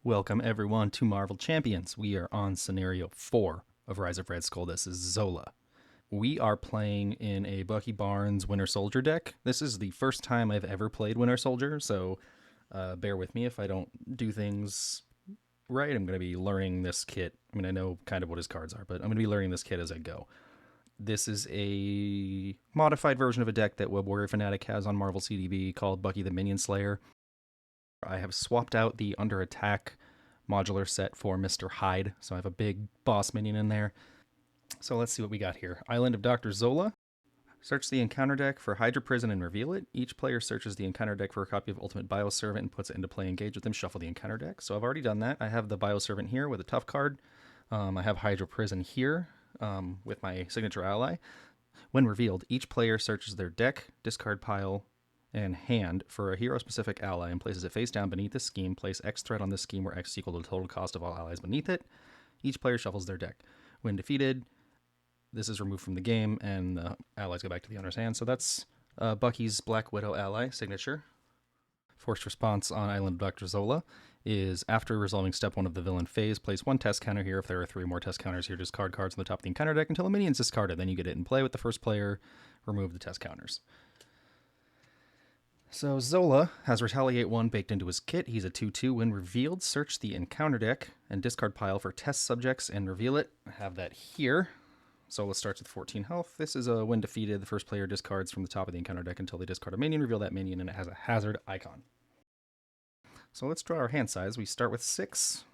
Welcome everyone to Marvel Champions. We are on scenario 4 of Rise of Red Skull. This is Zola. We are playing in a Bucky Barnes Winter Soldier deck. This is the first time I've ever played Winter Soldier, so bear with me if I don't do things right. I'm going to be learning this kit. I mean, I know kind of what his cards are, but I'm going to be learning this kit as I go. This is a modified version of a deck that Web Warrior Fanatic has on Marvel CDB called Bucky the Minion Slayer. I have swapped out the Under Attack modular set for Mr. Hyde, so I have a big boss minion in there. So let's see what we got here. Island of Dr. Zola. Search the encounter deck for Hydra Prison and reveal it. Each player searches the encounter deck for a copy of Ultimate Bioservant and puts it into play. Engage with them, shuffle the encounter deck. So I've already done that. I have the Bioservant here with a tough card. I have Hydra Prison here with my signature ally. When revealed, each player searches their deck, discard pile, and hand for a hero-specific ally and places it face down beneath the scheme. Place X threat on this scheme where X is equal to the total cost of all allies beneath it. Each player shuffles their deck. When defeated, this is removed from the game and the allies go back to the owner's hand. So that's Bucky's Black Widow ally signature. Forced response on Island of Dr. Zola is after resolving step 1 of the villain phase, place 1 test counter here. If there are 3 or more test counters here, discard cards on the top of the encounter deck until a minion's discarded. Then you get it in play with the first player, remove the test counters. So Zola has Retaliate 1 baked into his kit. He's a 2-2. When revealed, search the encounter deck and discard pile for test subjects and reveal it. I have that here. Zola starts with 14 health. This is a when defeated, the first player discards from the top of the encounter deck until they discard a minion, reveal that minion, and it has a hazard icon. So let's draw our hand size. We start with 6.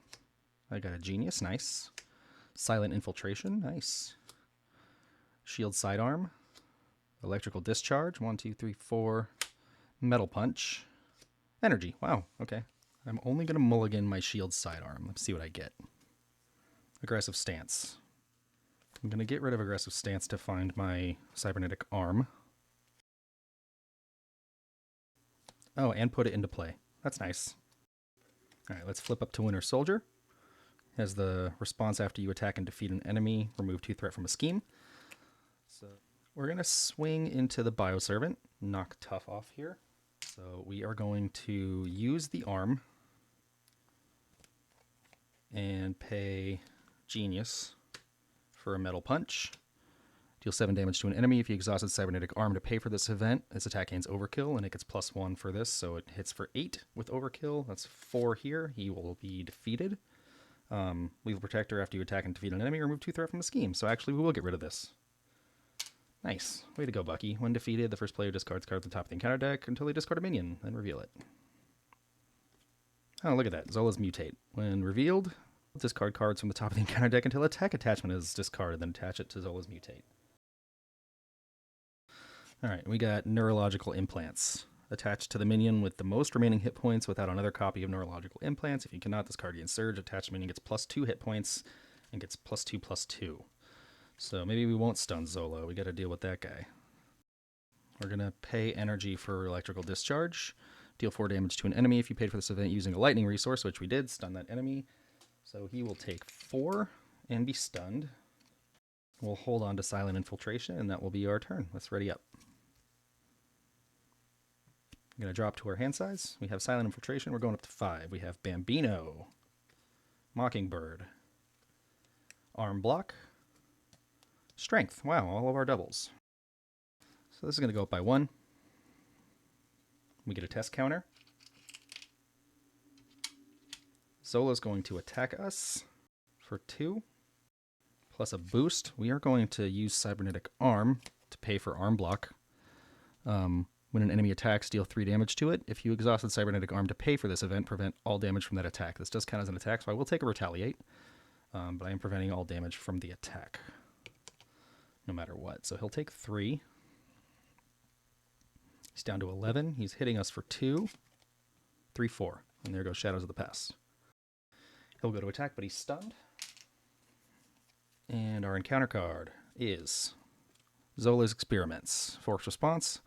I got a Genius, nice. Silent Infiltration, nice. Shield Sidearm. Electrical Discharge, 1, 2, 3, 4. Metal Punch. Energy. Wow, okay. I'm only going to mulligan my shield sidearm. Let's see what I get. Aggressive Stance. I'm going to get rid of Aggressive Stance to find my Cybernetic Arm. Oh, and put it into play. That's nice. Alright, let's flip up to Winter Soldier. Has the response after you attack and defeat an enemy. Remove 2 threat from a scheme. So we're going to swing into the Bioservant. Knock Tough off here. So we are going to use the arm and pay Genius for a Metal Punch. Deal 7 damage to an enemy. If you exhausted Cybernetic Arm to pay for this event, its attack gains Overkill, and it gets +1 for this, so it hits for 8 with Overkill. That's 4 here. He will be defeated. Lethal Protector after you attack and defeat an enemy. Remove 2 threat from the scheme. So actually we will get rid of this. Nice. Way to go, Bucky. When defeated, the first player discards cards at the top of the encounter deck until they discard a minion, then reveal it. Oh, look at that. Zola's Mutate. When revealed, discard cards from the top of the encounter deck until attack attachment is discarded, then attach it to Zola's Mutate. Alright, we got Neurological Implants. Attached to the minion with the most remaining hit points without another copy of Neurological Implants. If you cannot discard Guardian Surge, attached minion gets +2 hit points and gets +2/+2. So maybe we won't stun Zola. We got to deal with that guy. We're going to pay energy for Electrical Discharge. Deal 4 damage to an enemy if you paid for this event using a lightning resource, which we did. Stun that enemy. So he will take 4 and be stunned. We'll hold on to Silent Infiltration, and that will be our turn. Let's ready up. I'm going to drop to our hand size. We have Silent Infiltration. We're going up to 5. We have Bambino. Mockingbird. Arm Block. Strength. Wow, all of our doubles. So this is going to go up by 1. We get a test counter. Zola's going to attack us for 2. Plus a boost. We are going to use Cybernetic Arm to pay for Arm Block. When an enemy attacks, deal 3 damage to it. If you exhausted Cybernetic Arm to pay for this event, prevent all damage from that attack. This does count as an attack, so I will take a Retaliate. But I am preventing all damage from the attack. No matter what. So he'll take 3. He's down to 11. He's hitting us for 2. 3, 4. And there goes Shadows of the Past. He'll go to attack, but he's stunned. And our encounter card is Zola's Experiments. Forced response.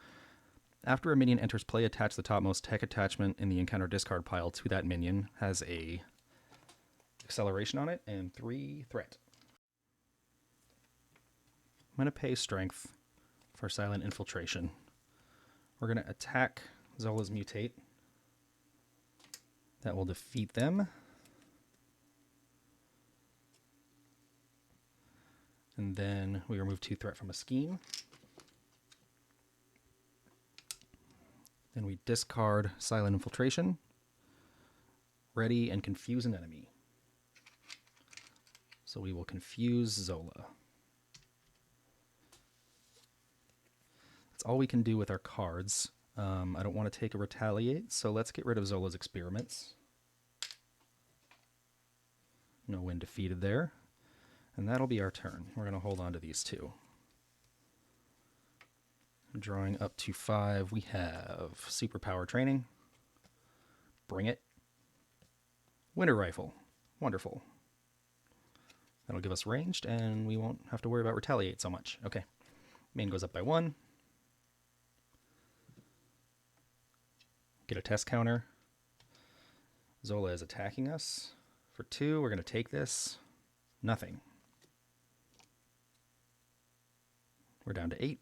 After a minion enters play, attach the topmost tech attachment in the encounter discard pile to that minion. Has a acceleration on it and 3 threat. I'm going to pay Strength for Silent Infiltration. We're going to attack Zola's Mutate. That will defeat them. And then we remove 2 threat from a scheme. Then we discard Silent Infiltration, ready, and confuse an enemy. So we will confuse Zola. That's all we can do with our cards. I don't want to take a Retaliate, so let's get rid of Zola's Experiments. No win defeated there. And that'll be our turn. We're going to hold on to these 2. Drawing up to 5, we have Superpower Training. Bring it. Winter Rifle. Wonderful. That'll give us ranged, and we won't have to worry about Retaliate so much. Okay. Main goes up by 1. Get a test counter. Zola is attacking us. For 2, we're going to take this. Nothing. We're down to 8.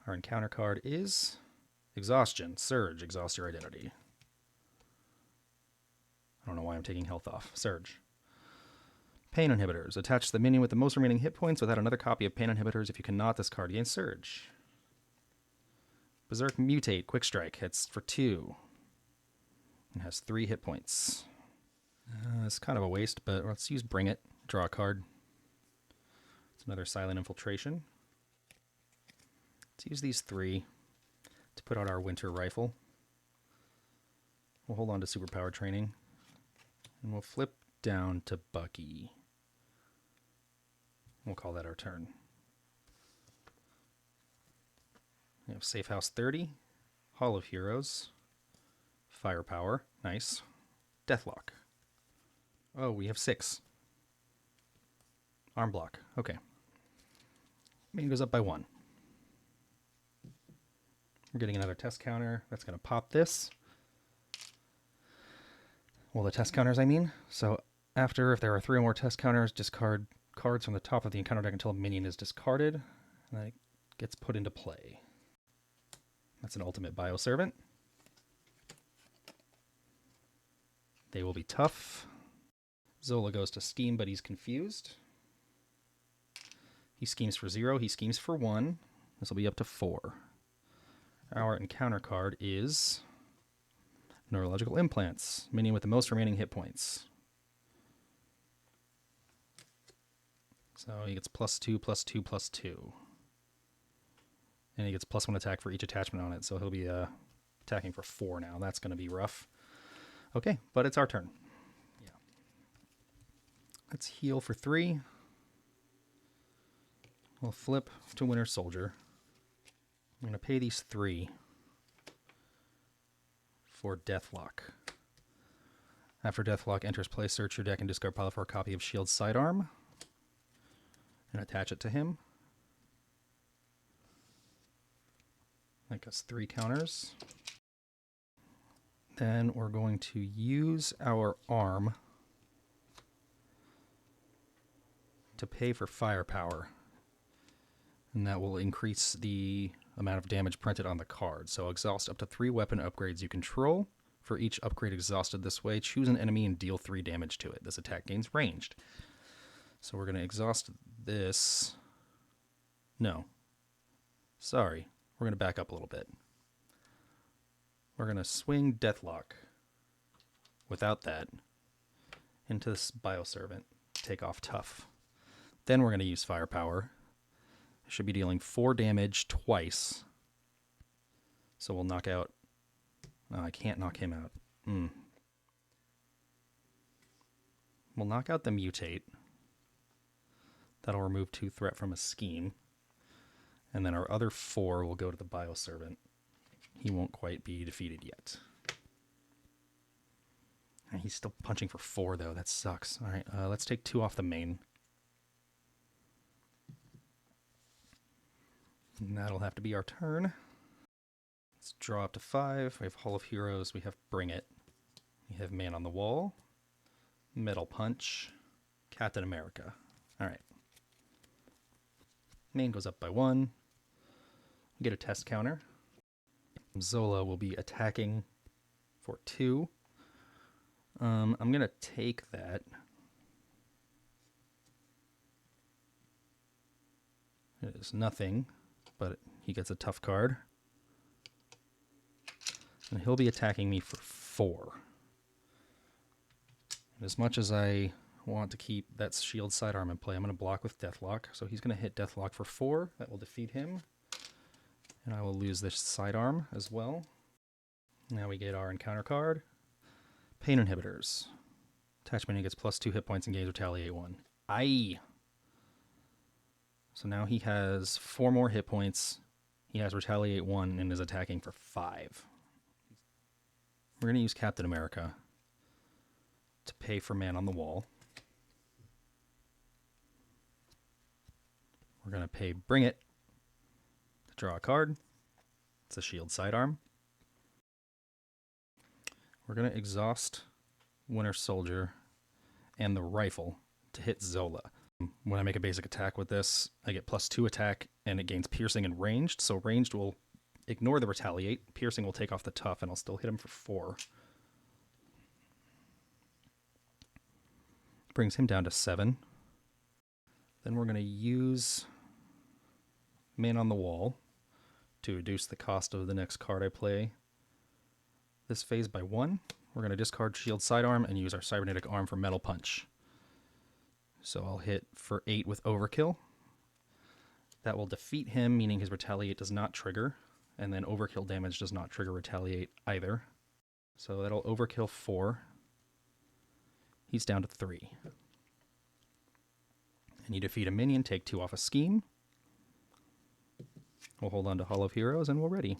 Our encounter card is Exhaustion. Surge. Exhaust your identity. I don't know why I'm taking health off. Surge. Pain Inhibitors. Attach the minion with the most remaining hit points without another copy of Pain Inhibitors. If you cannot, this card gains Surge. Berserk Mutate. Quick Strike. Hits for 2. And has 3 hit points. It's kind of a waste, but let's use Bring It. Draw a card. It's another Silent Infiltration. Let's use these 3 to put out our Winter Rifle. We'll hold on to Superpower Training. And we'll flip down to Bucky. We'll call that our turn. We have Safe House 30, Hall of Heroes, Firepower, nice, Deathlock. Oh, we have 6. Arm Block, okay. Main goes up by 1. We're getting another test counter. That's going to pop this. Well, the test counters, I mean. So after, if there are 3 or more test counters, discard cards from the top of the encounter deck until a minion is discarded. And that gets put into play. That's an ultimate Bioservant. They will be tough. Zola goes to scheme, but he's confused. He schemes for 0. He schemes for 1. This will be up to 4. Our encounter card is Neurological Implants, minion with the most remaining hit points. So he gets +2, +2, +2. And he gets +1 attack for each attachment on it, so he'll be attacking for 4 now. That's going to be rough. Okay, but it's our turn. Yeah. Let's heal for 3. We'll flip to Winter Soldier. I'm going to pay these 3 for Deathlock. After Deathlock enters play, search your deck and discard pile for a copy of Shield's Sidearm and attach it to him. Make us 3 counters. Then we're going to use our arm to pay for Firepower. And that will increase the amount of damage printed on the card. So exhaust up to 3 weapon upgrades you control. For each upgrade exhausted this way, choose an enemy and deal 3 damage to it. This attack gains ranged. So we're going to exhaust this. No. Sorry. We're going to back up a little bit. We're going to swing Deathlock without that into this Bioservant. Take off Tough. Then we're going to use Firepower. Should be dealing 4 damage twice. So we'll knock out... No, I can't knock him out. We'll knock out the Mutate. That'll remove 2 threat from a scheme. And then our other 4 will go to the Bioservant. He won't quite be defeated yet. And he's still punching for 4, though. That sucks. All right, let's take 2 off the main. And that'll have to be our turn. Let's draw up to 5. We have Hall of Heroes. We have Bring It. We have Man on the Wall. Metal Punch. Captain America. All right. Main goes up by 1. We get a test counter. Zola will be attacking for 2. I'm going to take that. is nothing, but he gets a tough card. And he'll be attacking me for 4. And as much as I want to keep that shield sidearm in play, I'm going to block with Deathlock. So he's going to hit Deathlock for 4. That will defeat him. And I will lose this sidearm as well. Now we get our encounter card. Pain Inhibitors. Attachment gets +2 hit points and gains Retaliate 1. Aye! So now he has 4 more hit points. He has Retaliate 1 and is attacking for 5. We're going to use Captain America to pay for Man on the Wall. We're going to pay Bring It to draw a card. It's a shield sidearm. We're going to exhaust Winter Soldier and the rifle to hit Zola. When I make a basic attack with this, I get +2 attack, and it gains piercing and ranged. So ranged will ignore the retaliate. Piercing will take off the tough, and I'll still hit him for 4. Brings him down to 7. Then we're going to use Man on the Wall to reduce the cost of the next card I play this phase by 1. We're going to discard Shield Sidearm and use our Cybernetic Arm for Metal Punch. So I'll hit for 8 with Overkill. That will defeat him, meaning his Retaliate does not trigger, and then Overkill damage does not trigger Retaliate either. So that'll Overkill 4. He's down to 3. And you defeat a minion, take 2 off a scheme. We'll hold on to Hall of Heroes, and we're ready.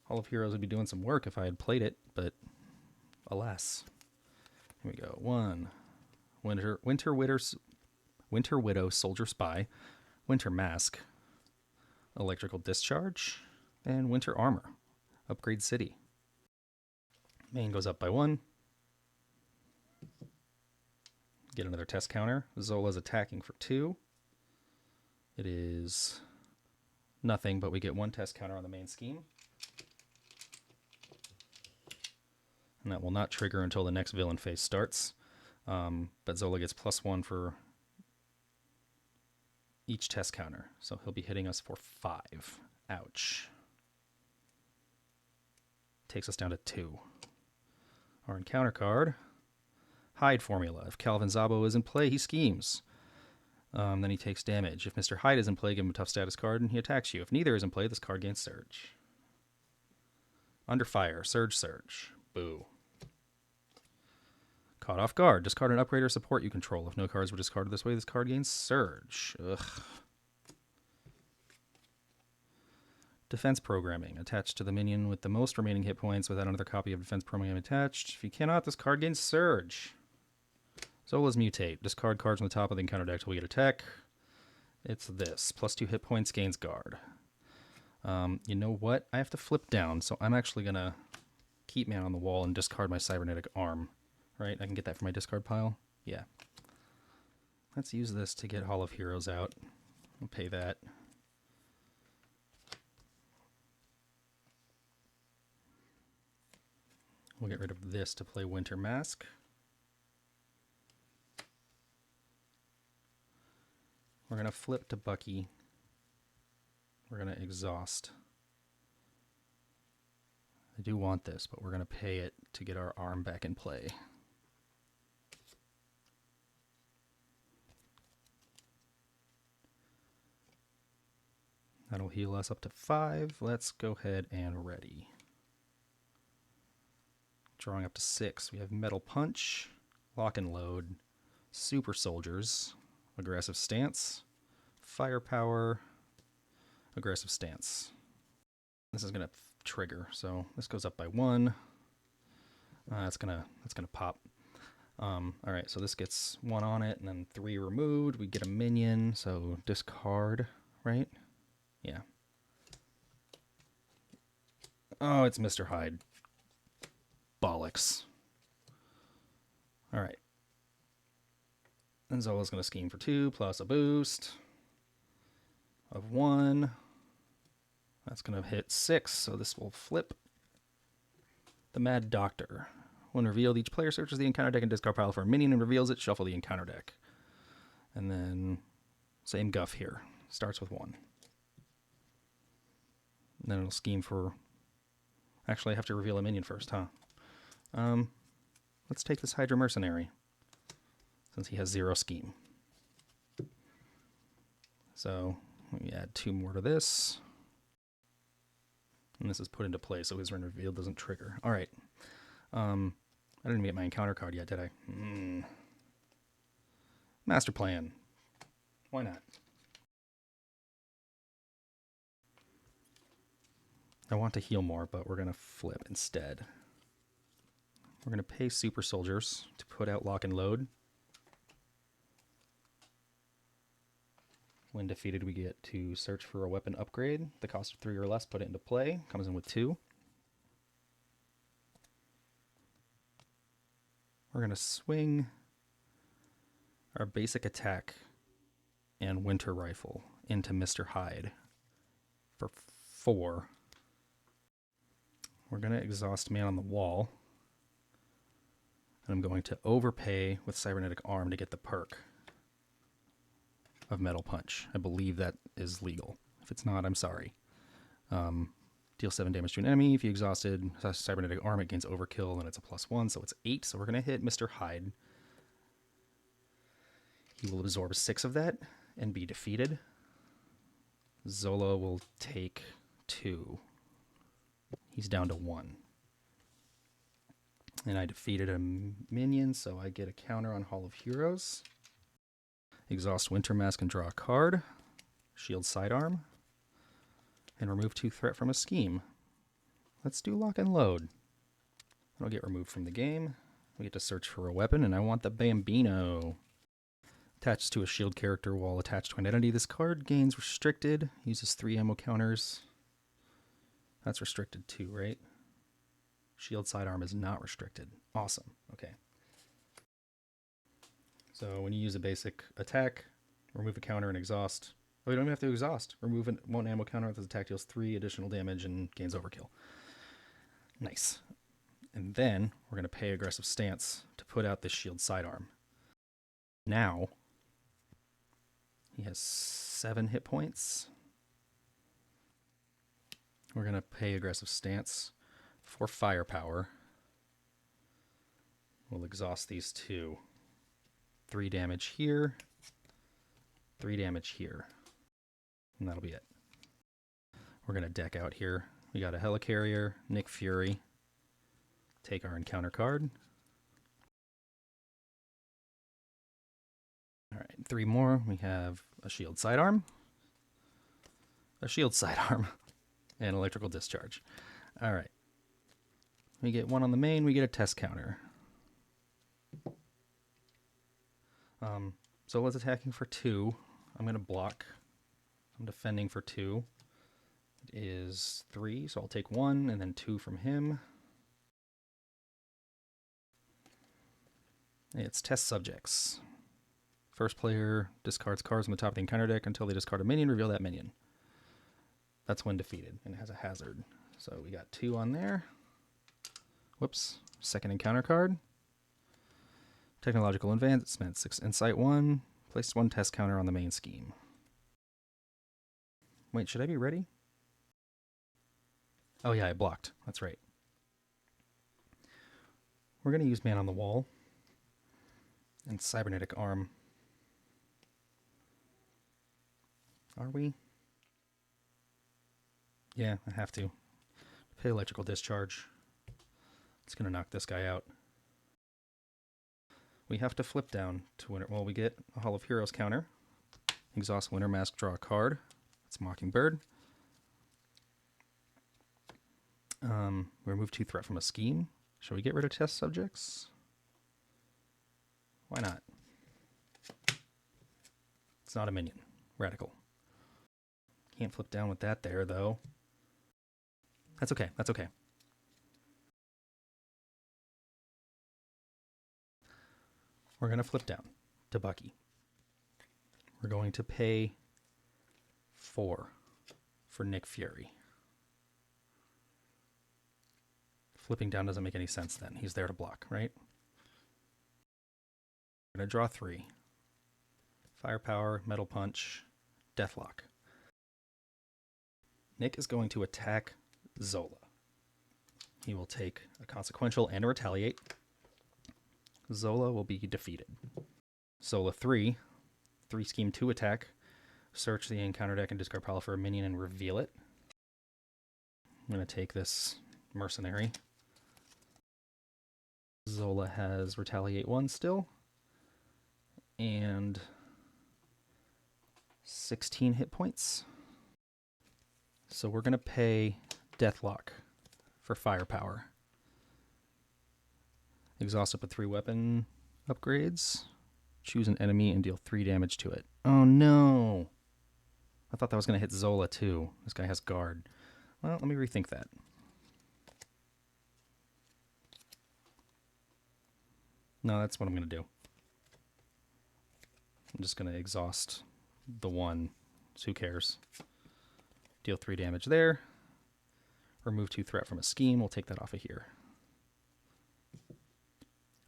Hall of Heroes would be doing some work if I had played it, but alas. Here we go. 1. Winter Widow, Soldier Spy, Winter Mask, Electrical Discharge, and Winter Armor, Upgrade City. Main goes up by 1. Get another test counter. Zola's attacking for 2. It is nothing, but we get 1 test counter on the main scheme. And that will not trigger until the next villain phase starts. But Zola gets +1 for each test counter. So he'll be hitting us for 5. Ouch. Takes us down to 2. Our encounter card, Hide Formula. If Calvin Zabo is in play, he schemes. Then he takes damage. If Mr. Hyde is in play, give him a tough status card and he attacks you. If neither is in play, this card gains Surge. Under Fire, Surge. Boo. Caught Off Guard. Discard an upgrade or support you control. If no cards were discarded this way, this card gains Surge. Ugh. Defense Programming. Attached to the minion with the most remaining hit points without another copy of Defense Programming attached. If you cannot, this card gains Surge. Zola's Mutate. Discard cards on the top of the encounter deck till we get attack. It's this. +2 hit points, gains Guard. You know what? I have to flip down, so I'm actually going to keep Man on the Wall and discard my Cybernetic Arm. Right? I can get that from my discard pile? Yeah. Let's use this to get Hall of Heroes out. I'll pay that. We'll get rid of this to play Winter Mask. We're going to flip to Bucky. We're going to exhaust. I do want this, but we're going to pay it to get our arm back in play. That'll heal us up to 5. Let's go ahead and ready. Drawing up to 6. We have Metal Punch, Lock and Load, Super Soldiers, Aggressive Stance, Firepower, Aggressive Stance. This is going to trigger, so this goes up by 1. That's gonna pop. All right, so this gets 1 on it, and then 3 removed. We get a minion, so discard, right? Yeah. Oh, it's Mr. Hyde. Bollocks. All right. And Zola's going to scheme for 2 plus a boost of 1. That's going to hit 6, so this will flip. The Mad Doctor. When revealed, each player searches the encounter deck and discard pile for a minion and reveals it. Shuffle the encounter deck. And then same guff here. starts with 1. And then it'll scheme for... Actually, I have to reveal a minion first, huh? Let's take this Hydra Mercenary, since he has 0 scheme. So we add 2 more to this. And this is put into play, so his reveal doesn't trigger. All right. I didn't even get my encounter card yet, did I? Master plan. Why not? I want to heal more, but we're going to flip instead. We're going to pay super soldiers to put out lock and load. When defeated, we get to search for a weapon upgrade. The cost of 3 or less, put it into play. Comes in with 2. We're going to swing our basic attack and winter rifle into Mr. Hyde for 4. We're going to exhaust Man on the Wall. And I'm going to overpay with Cybernetic Arm to get the perk of Metal Punch. I believe that is legal. If it's not, I'm sorry. Deal 7 damage to an enemy. If you exhausted Cybernetic Arm, it gains Overkill, and it's a +1, so it's 8. So we're going to hit Mr. Hyde. He will absorb 6 of that and be defeated. Zola will take 2. He's down to 1. And I defeated a minion, so I get a counter on Hall of Heroes. Exhaust Winter Mask and draw a card. Shield Sidearm. And remove 2 threat from a scheme. Let's do lock and load. It'll get removed from the game. We get to search for a weapon, and I want the Bambino. Attaches to a shield character while attached to an entity. This card gains restricted. Uses 3 ammo counters. That's restricted too, right? Shield Sidearm is not restricted. Awesome. Okay. So when you use a basic attack, remove a counter and exhaust. Oh, you don't even have to exhaust. Remove 1 ammo counter with this attack, deals 3 additional damage and gains Overkill. Nice. And then we're going to pay Aggressive Stance to put out this Shield Sidearm. Now, he has 7 hit points. We're going to pay Aggressive Stance for Firepower. We'll exhaust these 2. 3 damage here. 3 damage here. And that'll be it. We're going to deck out here. We got a Helicarrier, Nick Fury. Take our encounter card. All right, 3 more. We have a Shield Sidearm. A Shield Sidearm. And Electrical Discharge. All right. We get 1 on the main, we get a test counter. Zola's attacking for 2. I'm going to block. I'm defending for 2. It is 3, so I'll take 1 and then 2 from him. It's test subjects. First player discards cards on the top of the encounter deck until they discard a minion, reveal that minion. That's when defeated, and it has a hazard. So we got 2 on there. Whoops. Second encounter card. Technological Advancement, 6 Insight 1. Place 1 test counter on the main scheme. Wait, should I be ready? Oh yeah, I blocked. That's right. We're going to use Man on the Wall and Cybernetic Arm. Are we? Yeah, I have to. Pay Electrical Discharge. It's going to knock this guy out. We have to flip down to Winter. Well, we get a Hall of Heroes counter. Exhaust Winter Mask, draw a card. It's Mockingbird. Remove 2 threat from a scheme. Shall we get rid of test subjects? Why not? It's not a minion. Radical. Can't flip down with that there, though. That's okay. That's okay. We're going to flip down to Bucky. We're going to pay 4 for Nick Fury. Flipping down doesn't make any sense then. He's there to block, right? We're going to draw 3. Firepower, Metal Punch, Deathlock. Nick is going to attack Zola. He will take a consequential and a retaliate. Zola will be defeated. Zola 3 scheme 2 attack. Search the encounter deck and discard pile for a minion and reveal it. I'm going to take this mercenary. Zola has retaliate 1 still. And 16 hit points. So we're going to pay Deathlock for firepower. Exhaust up with 3 weapon upgrades. Choose an enemy and deal 3 damage to it. Oh no! I thought that was going to hit Zola too. This guy has guard. Well, let me rethink that. No, that's what I'm going to do. I'm just going to exhaust the 1. So who cares? Deal 3 damage there. Remove 2 threat from a scheme. We'll take that off of here.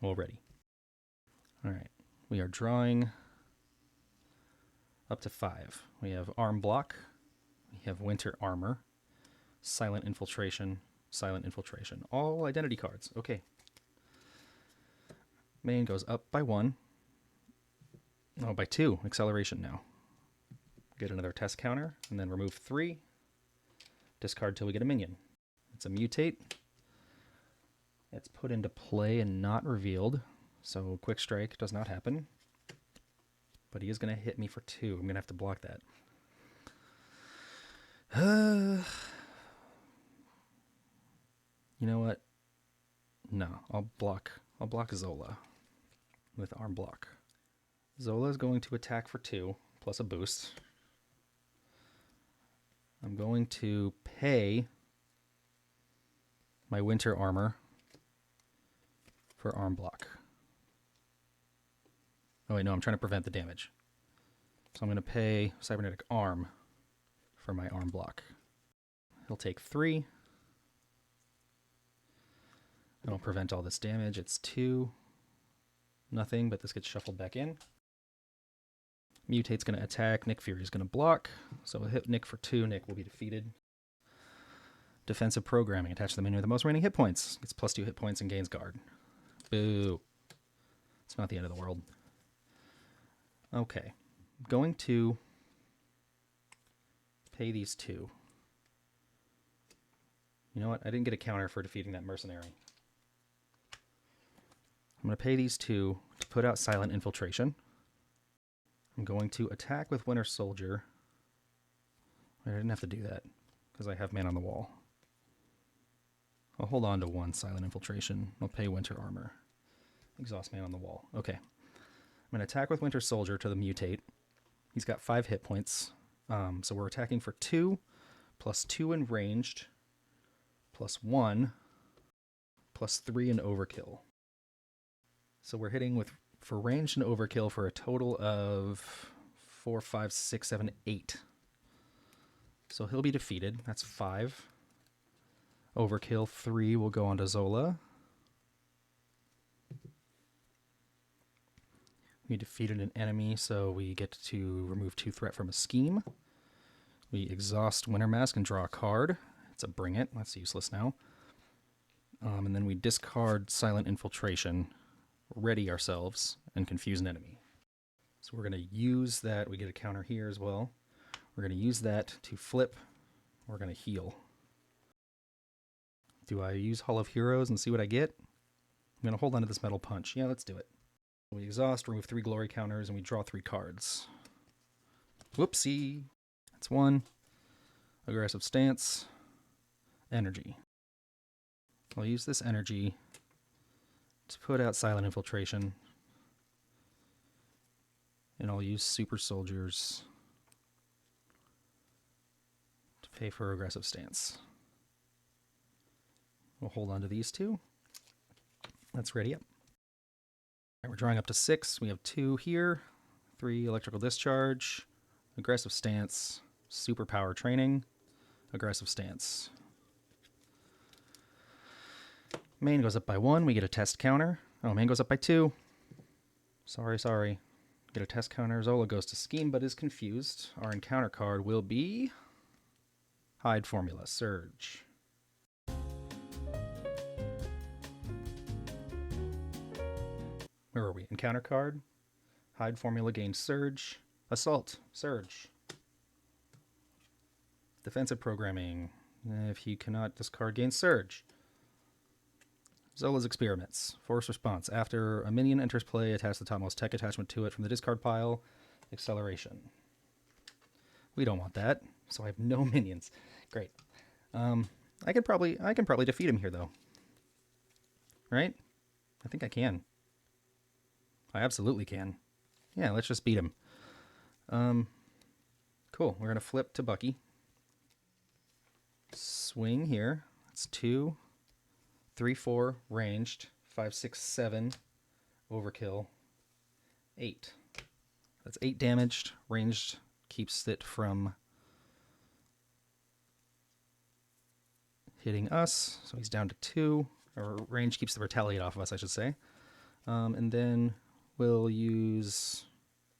Already. Alright. We are drawing up to 5. We have arm block. We have winter armor. Silent infiltration. Silent infiltration. All identity cards. Okay. Main goes up by 1. Oh, by 2. Acceleration now. Get another test counter, and then remove 3. Discard till we get a minion. It's a mutate. It's put into play and not revealed, so quick strike does not happen. But he is going to hit me for 2. I'm going to have to block that. You know what? No, I'll block Zola with arm block. Zola is going to attack for 2 plus a boost. I'm going to pay my winter armor for arm block. Oh wait, no, I'm trying to prevent the damage. So I'm going to pay cybernetic arm for my arm block. He'll take 3. That'll prevent all this damage. It's 2. Nothing, but this gets shuffled back in. Mutate's going to attack. Nick Fury's going to block. So we'll hit Nick for 2. Nick will be defeated. Defensive programming. Attach the minion with the most remaining hit points. Gets plus 2 hit points and gains guard. Boo. It's not the end of the world. Okay. I'm going to pay these 2. You know what? I didn't get a counter for defeating that mercenary. I'm going to pay these 2 to put out Silent Infiltration. I'm going to attack with Winter Soldier. I didn't have to do that because I have Man on the Wall. I'll hold on to 1 Silent Infiltration. I'll pay Winter Armor. Exhaust Man on the Wall. Okay. I'm going to attack with Winter Soldier to the mutate. He's got 5 hit points. So we're attacking for 2, plus 2 in ranged, plus 1, plus 3 in overkill. So we're hitting with for ranged and overkill for a total of 4, 5, 6, 7, 8. So he'll be defeated. That's 5. Overkill 3 will go on to Zola. We defeated an enemy, so we get to remove 2 threat from a scheme. We exhaust Winter Mask and draw a card. It's a Bring It. That's useless now. And then we discard Silent Infiltration, ready ourselves, and confuse an enemy. So we're going to use that. We get a counter here as well. We're going to use that to flip. We're going to heal. Do I use Hall of Heroes and see what I get? I'm going to hold on to this Metal Punch. Yeah, let's do it. We exhaust, remove 3 glory counters, and we draw 3 cards. Whoopsie. That's 1. Aggressive Stance. Energy. I'll use this energy to put out Silent Infiltration. And I'll use Super Soldiers to pay for Aggressive Stance. We'll hold on to these 2. Let's ready up. All right, we're drawing up to 6. We have 2 here. 3 Electrical Discharge, Aggressive Stance, Super Power Training, Aggressive Stance. Main goes up by 1. We get a test counter. Oh, main goes up by 2. Sorry. Get a test counter. Zola goes to scheme but is confused. Our encounter card will be Hide Formula, Surge. Where are we? Encounter card. Hide Formula gains Surge. Assault, Surge. Defensive programming. If you cannot discard, gain Surge. Zola's Experiments. Force response. After a minion enters play, attach the topmost tech attachment to it from the discard pile. Acceleration. We don't want that, so I have no minions. Great. I can probably defeat him here though. Right? I think I can. I absolutely can. Yeah, let's just beat him. Cool. We're gonna flip to Bucky. Swing here. That's 2, 3, 4 ranged. 5, 6, 7 overkill. 8. That's 8 damaged. Ranged keeps it from hitting us, so he's down to 2. Or range keeps the retaliate off of us, I should say. And then we'll use,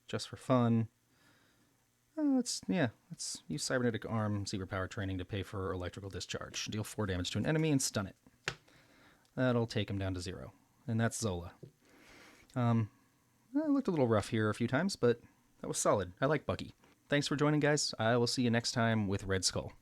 just for fun, let's use Cybernetic Arm Superpower Training to pay for Electrical Discharge. Deal 4 damage to an enemy and stun it. That'll take him down to 0. And that's Zola. It looked a little rough here a few times, but that was solid. I like Bucky. Thanks for joining, guys. I will see you next time with Red Skull.